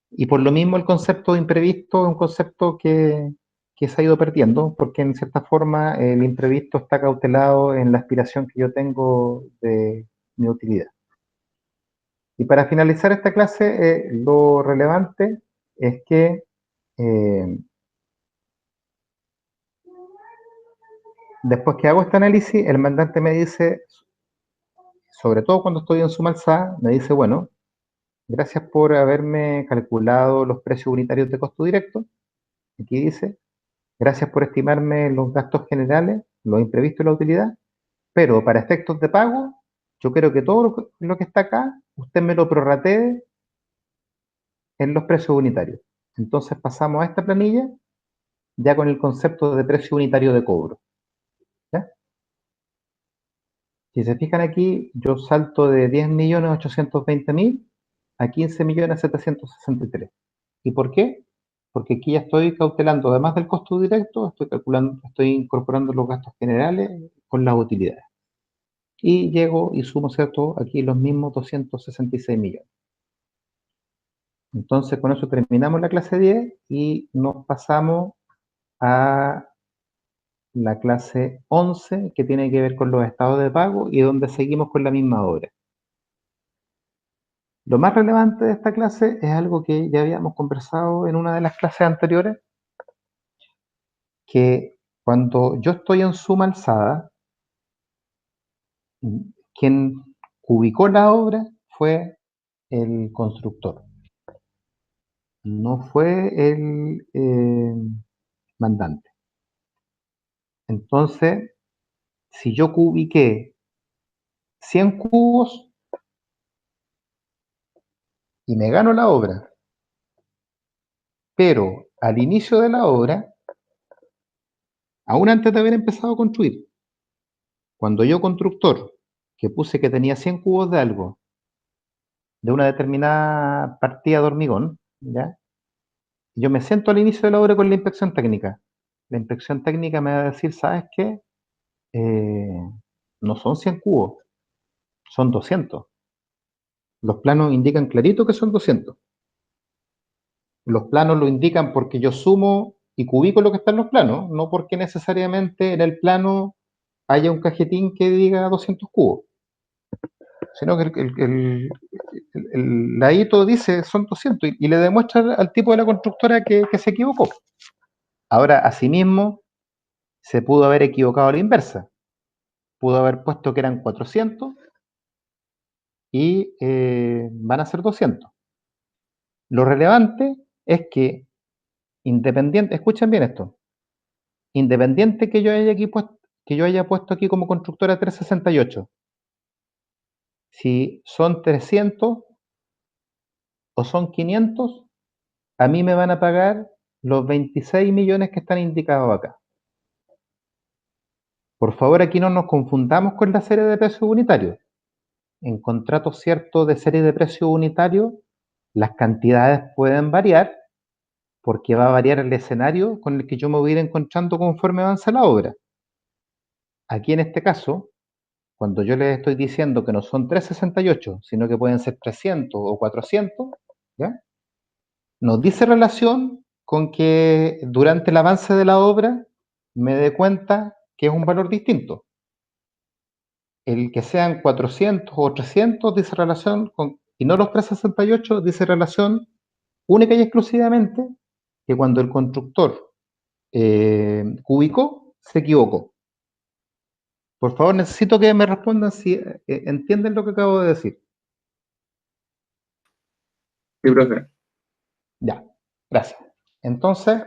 Speaker 1: Y por lo mismo el concepto de imprevisto es un concepto que se ha ido perdiendo, porque en cierta forma el imprevisto está cautelado en la aspiración que yo tengo de mi utilidad. Y para finalizar esta clase, lo relevante es que después que hago este análisis, el mandante me dice, sobre todo cuando estoy en suma alzada, me dice, bueno, gracias por haberme calculado los precios unitarios de costo directo. Aquí dice, gracias por estimarme los gastos generales, los imprevistos y la utilidad, pero para efectos de pago, yo quiero que todo lo que está acá, usted me lo prorratee en los precios unitarios. Entonces pasamos a esta planilla ya con el concepto de precio unitario de cobro, ¿ya? Si se fijan aquí, yo salto de 10.820.000 a 15.763. ¿Y por qué? Porque aquí ya estoy cautelando, además del costo directo, estoy incorporando los gastos generales con las utilidades. Y llego y sumo, ¿cierto? Aquí los mismos 266 millones. Entonces, con eso terminamos la clase 10 y nos pasamos a la clase 11, que tiene que ver con los estados de pago y donde seguimos con la misma obra. Lo más relevante de esta clase es algo que ya habíamos conversado en una de las clases anteriores, que cuando yo estoy en suma alzada, quien ubicó la obra fue el constructor, no fue el mandante. Entonces, si yo ubiqué 100 cubos y me gano la obra, pero al inicio de la obra, aún antes de haber empezado a construir, cuando yo constructor, que puse que tenía 100 cubos de algo, de una determinada partida de hormigón, ¿ya? Yo me siento al inicio de la obra con la inspección técnica. La inspección técnica me va a decir, ¿sabes qué? No son 100 cubos, son 200. Los planos indican clarito que son 200. Los planos lo indican porque yo sumo y cubico lo que está en los planos, no porque necesariamente en el plano haya un cajetín que diga 200 cubos, sino que la ITO dice son 200 y le demuestra al tipo de la constructora que se equivocó. Ahora, asimismo, se pudo haber equivocado a la inversa. Pudo haber puesto que eran 400 y van a ser 200. Lo relevante es que independiente, escuchen bien esto, independiente que yo haya puesto aquí como constructora 368, si son 300 o son 500, a mí me van a pagar los 26 millones que están indicados acá. Por favor, aquí no nos confundamos con la serie de precios unitarios. En contratos ciertos de serie de precios unitarios, las cantidades pueden variar porque va a variar el escenario con el que yo me voy a ir encontrando conforme avance la obra. Aquí en este caso, cuando yo les estoy diciendo que no son 368, sino que pueden ser 300 o 400, ¿ya? Nos dice relación con que durante el avance de la obra me dé cuenta que es un valor distinto. El que sean 400 o 300 dice relación con, y no los 368, dice relación única y exclusivamente que cuando el constructor ubicó, se equivocó. Por favor, necesito que me respondan si entienden lo que acabo de decir.
Speaker 3: Sí, profe.
Speaker 1: Ya, gracias. Entonces,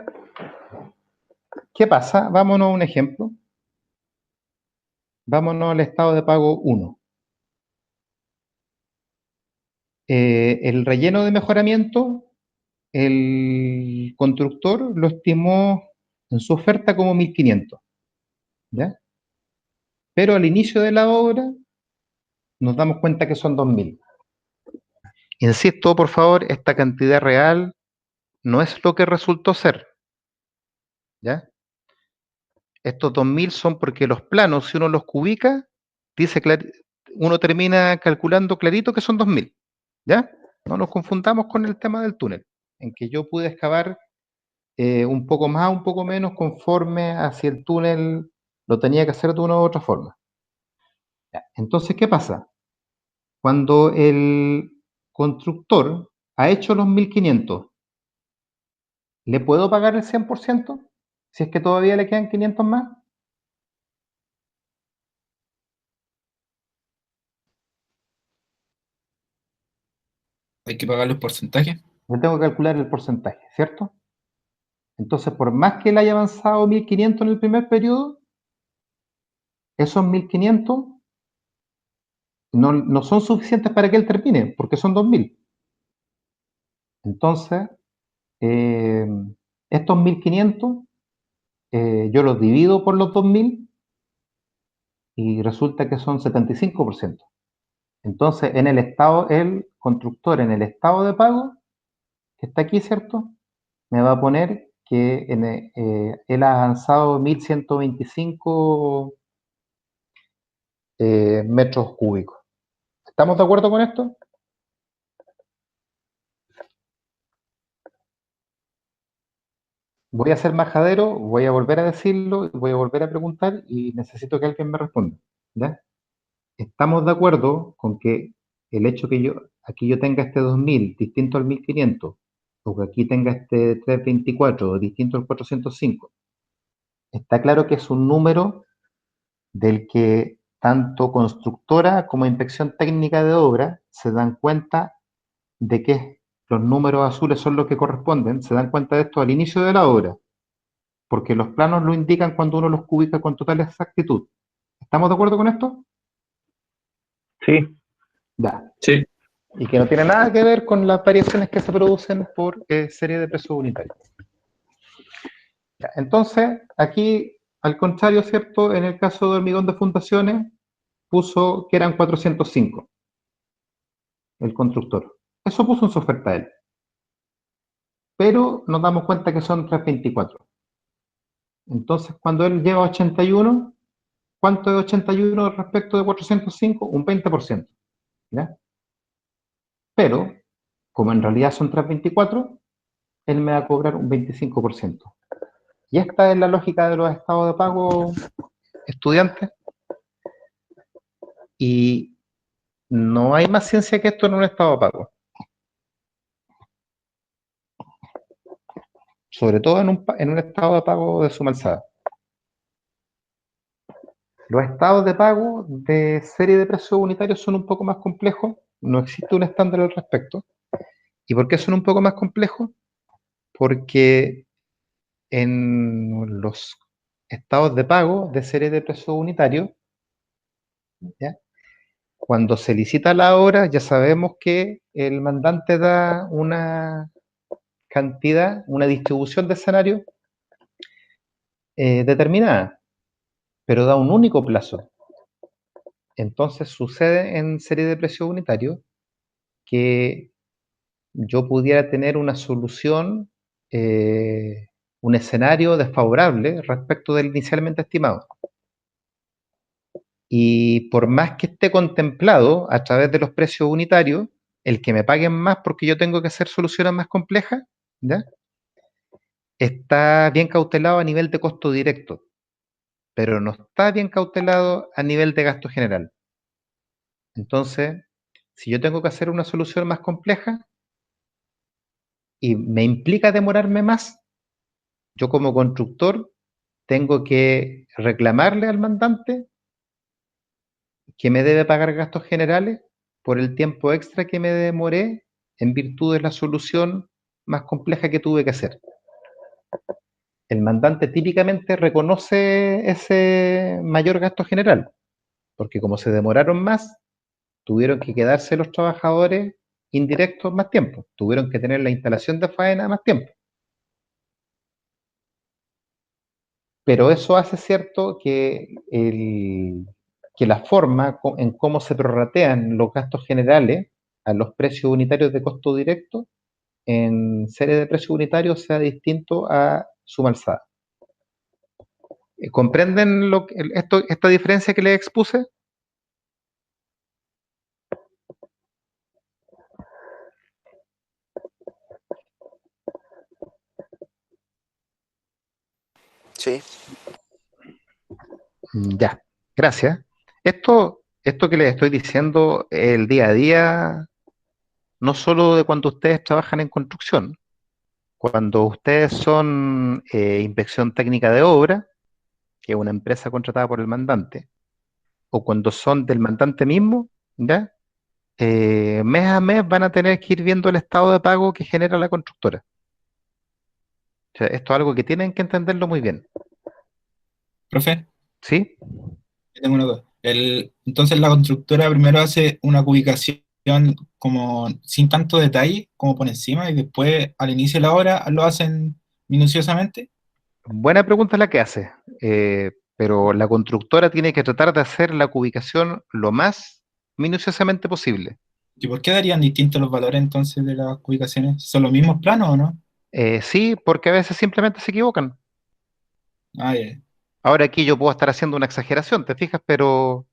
Speaker 1: ¿qué pasa? Vámonos a un ejemplo. Vámonos al estado de pago 1. El relleno de mejoramiento, el constructor lo estimó en su oferta como 1.500. ¿Ya? Pero al inicio de la obra nos damos cuenta que son 2.000. Insisto, por favor, esta cantidad real no es lo que resultó ser. ¿Ya? Estos 2.000 son porque los planos, si uno los ubica, dice uno termina calculando clarito que son 2.000. ¿Ya? No nos confundamos con el tema del túnel, en que yo pude excavar un poco más, un poco menos, conforme hacia el túnel lo tenía que hacer de una u otra forma. ¿Ya? Entonces, ¿qué pasa? Cuando el constructor ha hecho los 1.500, ¿le puedo pagar el 100%? Si es que todavía le quedan 500 más.
Speaker 6: Hay que pagar los porcentajes.
Speaker 1: Yo tengo que calcular el porcentaje, ¿cierto? Entonces, por más que él haya avanzado 1.500 en el primer periodo, esos 1.500 no son suficientes para que él termine, porque son 2.000. Entonces, estos 1.500 yo los divido por los 2.000 y resulta que son 75%. Entonces, en el estado, el constructor en el estado de pago, que está aquí, ¿cierto? Me va a poner que él ha avanzado 1.125 metros cúbicos. ¿Estamos de acuerdo con esto? Voy a ser majadero, voy a volver a decirlo, voy a volver a preguntar y necesito que alguien me responda. ¿Ya? ¿Estamos de acuerdo con que el hecho que aquí yo tenga este 2.000 distinto al 1.500, o que aquí tenga este 324 distinto al 405, está claro que es un número del que tanto constructora como inspección técnica de obra se dan cuenta de que los números azules son los que corresponden, se dan cuenta de esto al inicio de la obra, porque los planos lo indican cuando uno los ubica con total exactitud. ¿Estamos de acuerdo con esto?
Speaker 7: Sí.
Speaker 1: Ya.
Speaker 3: Sí.
Speaker 1: Y que no tiene nada que ver con las variaciones que se producen por serie de precios unitarios. Ya, entonces, aquí, al contrario, ¿cierto? En el caso de hormigón de fundaciones, puso que eran 405 el constructor. Eso puso en su oferta él. Pero nos damos cuenta que son 324. Entonces, cuando él lleva 81, ¿cuánto es 81 respecto de 405? Un 20%. ¿Ya? Pero, como en realidad son 324, él me va a cobrar un 25%. Y esta es la lógica de los estados de pago, estudiantes. Y no hay más ciencia que esto en un estado de pago. Sobre todo en un estado de pago de suma alzada. Los estados de pago de serie de precios unitarios son un poco más complejos. No existe un estándar al respecto. ¿Y por qué son un poco más complejos? Porque en los estados de pago de serie de precios unitarios, ¿ya? Cuando se licita la obra, ya sabemos que el mandante da una cantidad, una distribución de escenarios determinada, pero da un único plazo. Entonces sucede en serie de precios unitarios que yo pudiera tener una solución, un escenario desfavorable respecto del inicialmente estimado. Y por más que esté contemplado a través de los precios unitarios, el que me paguen más porque yo tengo que hacer soluciones más complejas, ¿ya? Está bien cautelado a nivel de costo directo, pero no está bien cautelado a nivel de gasto general. Entonces, si yo tengo que hacer una solución más compleja y me implica demorarme más, yo como constructor tengo que reclamarle al mandante que me debe pagar gastos generales por el tiempo extra que me demoré en virtud de la solución más compleja que tuve que hacer. El mandante típicamente reconoce ese mayor gasto general, porque como se demoraron más, tuvieron que quedarse los trabajadores indirectos más tiempo, tuvieron que tener la instalación de faena más tiempo. Pero eso hace cierto que, que la forma en cómo se prorratean los gastos generales a los precios unitarios de costo directo en serie de precios unitarios sea distinto a suma alzada. ¿Comprenden esta diferencia que les expuse?
Speaker 3: Sí.
Speaker 1: Ya, gracias. Esto que les estoy diciendo el día a día, no solo de cuando ustedes trabajan en construcción, cuando ustedes son inspección técnica de obra, que es una empresa contratada por el mandante, o cuando son del mandante mismo, ¿ya? Mes a mes van a tener que ir viendo el estado de pago que genera la constructora. O sea, esto es algo que tienen que entenderlo muy bien,
Speaker 6: Profe,
Speaker 1: ¿sí?
Speaker 6: yo tengo una duda. Entonces la constructora primero hace una ubicación como sin tanto detalle, como por encima, y después al inicio de la obra lo hacen minuciosamente.
Speaker 1: Buena pregunta la que hace, pero la constructora tiene que tratar de hacer la ubicación lo más minuciosamente posible.
Speaker 6: ¿Y por qué darían distintos los valores entonces de las ubicaciones? ¿Son los mismos planos o no?
Speaker 1: Sí, porque a veces simplemente se equivocan.
Speaker 6: Ah, ya.
Speaker 1: Ahora aquí yo puedo estar haciendo una exageración, ¿te fijas? Pero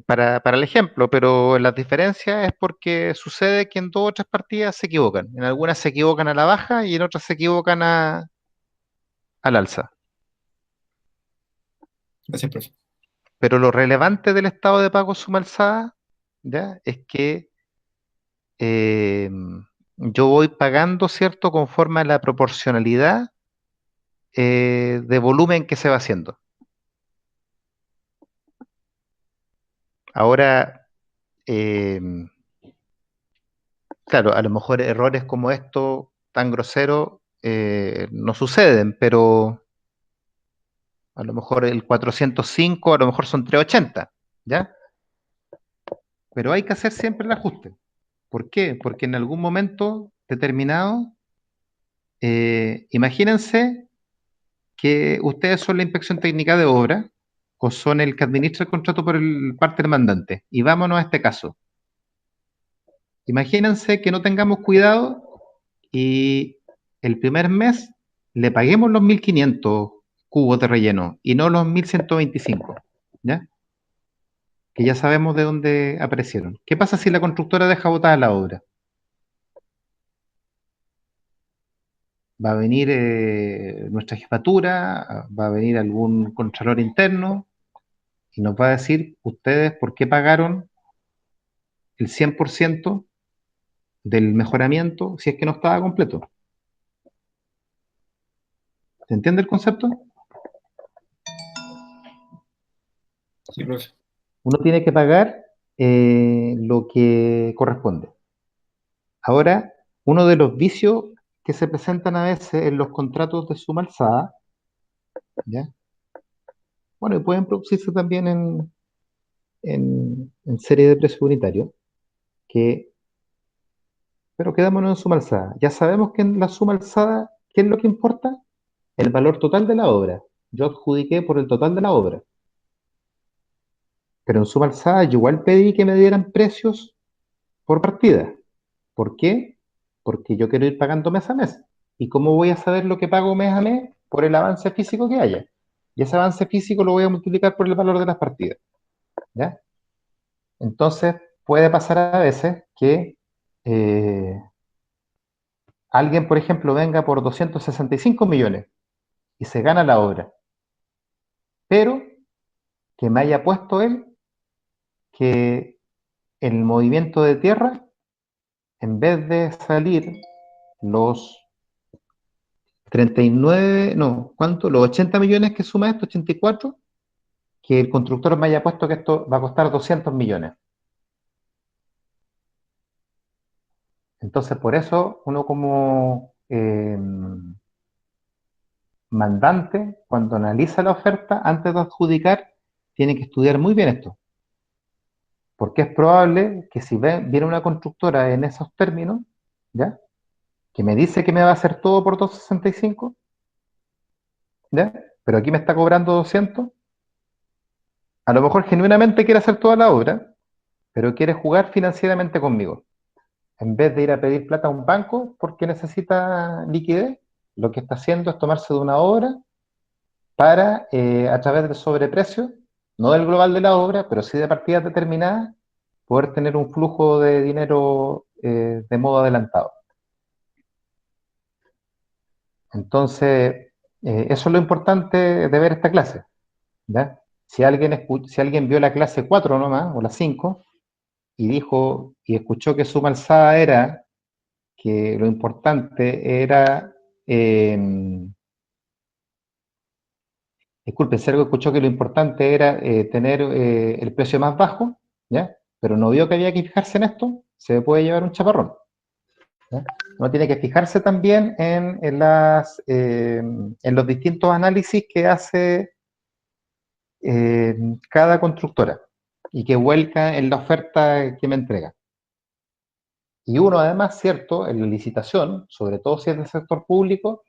Speaker 1: para el ejemplo, pero las diferencias es porque sucede que en dos o tres partidas se equivocan. En algunas se equivocan a la baja y en otras se equivocan al alza.
Speaker 6: Gracias, profe.
Speaker 1: Pero lo relevante del estado de pago suma alzada, ¿ya? Es que eh, yo voy pagando, ¿cierto?, conforme a la proporcionalidad de volumen que se va haciendo. Ahora, eh, claro, a lo mejor errores como esto, tan groseros, no suceden, pero a lo mejor el 405, a lo mejor son 380, ¿ya? Pero hay que hacer siempre el ajuste. ¿Por qué? Porque en algún momento determinado, imagínense que ustedes son la inspección técnica de obra o son el que administra el contrato por parte del mandante. Y vámonos a este caso. Imagínense que no tengamos cuidado y el primer mes le paguemos los 1500 cubos de relleno y no los 1125, ¿ya? Que ya sabemos de dónde aparecieron. ¿Qué pasa si la constructora deja botada la obra? Va a venir nuestra jefatura, va a venir algún contralor interno y nos va a decir, ustedes, ¿por qué pagaron el 100% del mejoramiento si es que no estaba completo? ¿Se entiende el concepto?
Speaker 6: Sí, profe.
Speaker 1: Uno tiene que pagar lo que corresponde. Ahora, uno de los vicios que se presentan a veces en los contratos de suma alzada, ¿ya? Bueno, y pueden producirse también en serie de precio unitario, pero quedémonos en suma alzada. Ya sabemos que en la suma alzada, ¿qué es lo que importa? El valor total de la obra. Yo adjudiqué por el total de la obra. Pero en suma alzada yo igual pedí que me dieran precios por partida. ¿Por qué? Porque yo quiero ir pagando mes a mes. ¿Y cómo voy a saber lo que pago mes a mes? Por el avance físico que haya. Y ese avance físico lo voy a multiplicar por el valor de las partidas. ¿Ya? Entonces, puede pasar a veces que alguien, por ejemplo, venga por 265 millones y se gana la obra, pero que me haya puesto él que el movimiento de tierra, en vez de salir los 39, no, ¿cuánto? Los 80 millones que suma esto, 84, que el constructor me haya puesto que esto va a costar 200 millones. Entonces, por eso, uno como mandante, cuando analiza la oferta, antes de adjudicar, tiene que estudiar muy bien esto. Porque es probable que si viene una constructora en esos términos, ¿ya? Que me dice que me va a hacer todo por 265, ¿ya? Pero aquí me está cobrando 200, a lo mejor genuinamente quiere hacer toda la obra, pero quiere jugar financieramente conmigo. En vez de ir a pedir plata a un banco porque necesita liquidez, lo que está haciendo es tomarse de una obra para, a través del sobreprecio, no del global de la obra, pero sí de partidas determinadas, poder tener un flujo de dinero de modo adelantado. Entonces, eso es lo importante de ver esta clase, ¿ya? Si alguien vio la clase 4 nomás, o la 5, y dijo, y escuchó que suma alzada era, que lo importante era, disculpen, si algo escuchó que lo importante era tener el precio más bajo, ¿ya? Pero no vio que había que fijarse en esto, se puede llevar un chaparrón, ¿ya? Uno tiene que fijarse también en los distintos análisis que hace cada constructora y que vuelca en la oferta que me entrega. Y uno además, cierto, en la licitación, sobre todo si es del sector público,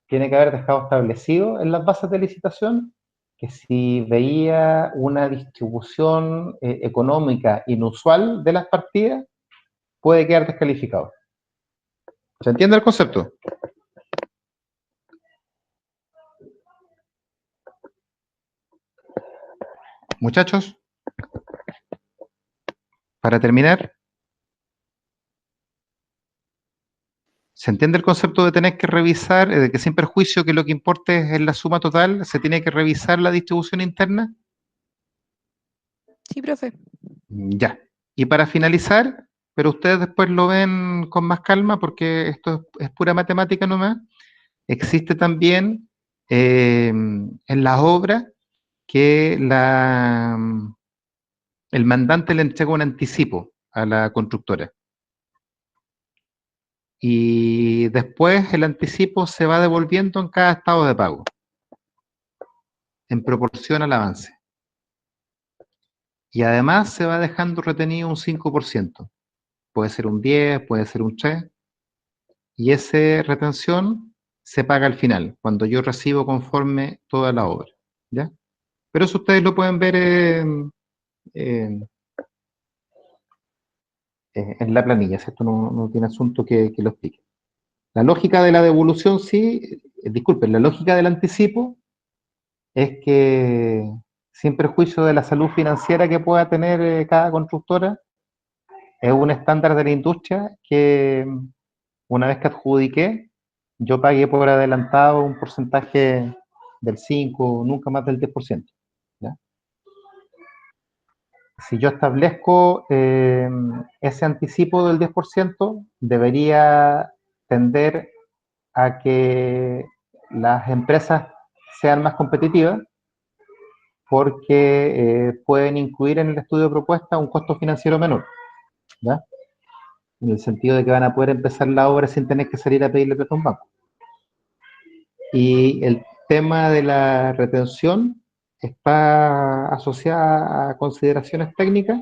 Speaker 1: tiene que haber dejado establecido en las bases de licitación que si veía una distribución económica inusual de las partidas, puede quedar descalificado. ¿Se entiende el concepto? Muchachos, para terminar, ¿se entiende el concepto de tener que revisar, de que sin perjuicio que lo que importe es la suma total, se tiene que revisar la distribución interna?
Speaker 4: Sí, profe.
Speaker 1: Ya. Y para finalizar, pero ustedes después lo ven con más calma porque esto es pura matemática nomás, existe también en las obras que el mandante le entrega un anticipo a la constructora. Y después el anticipo se va devolviendo en cada estado de pago, en proporción al avance. Y además se va dejando retenido un 5%. Puede ser un 10, puede ser un 3. Y esa retención se paga al final, cuando yo recibo conforme toda la obra, ¿ya? Pero eso ustedes lo pueden ver en la planilla, ¿cierto? No tiene asunto que lo explique. La lógica de la devolución, sí, disculpen, la lógica del anticipo es que, sin perjuicio de la salud financiera que pueda tener cada constructora, es un estándar de la industria que una vez que adjudiqué, yo pagué por adelantado un porcentaje del 5, nunca más del 10%. ¿Ya? Si yo establezco ese anticipo del 10%, debería tender a que las empresas sean más competitivas porque pueden incluir en el estudio de propuesta un costo financiero menor, ¿ya? En el sentido de que van a poder empezar la obra sin tener que salir a pedirle plata a un banco. Y el tema de la retención está asociada a consideraciones técnicas,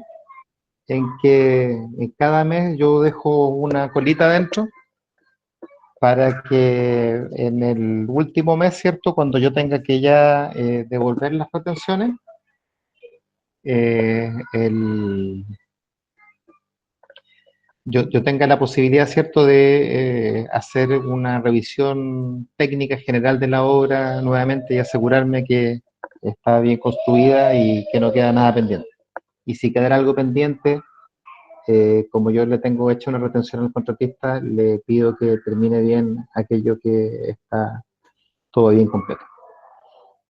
Speaker 1: en que en cada mes yo dejo una colita dentro para que en el último mes, ¿cierto? Cuando yo tenga que ya devolver las retenciones, yo tenga la posibilidad, ¿cierto?, de hacer una revisión técnica general de la obra nuevamente y asegurarme que está bien construida y que no queda nada pendiente. Y si quedara algo pendiente, como yo le tengo hecha una retención al contratista, le pido que termine bien aquello que está todo bien completo.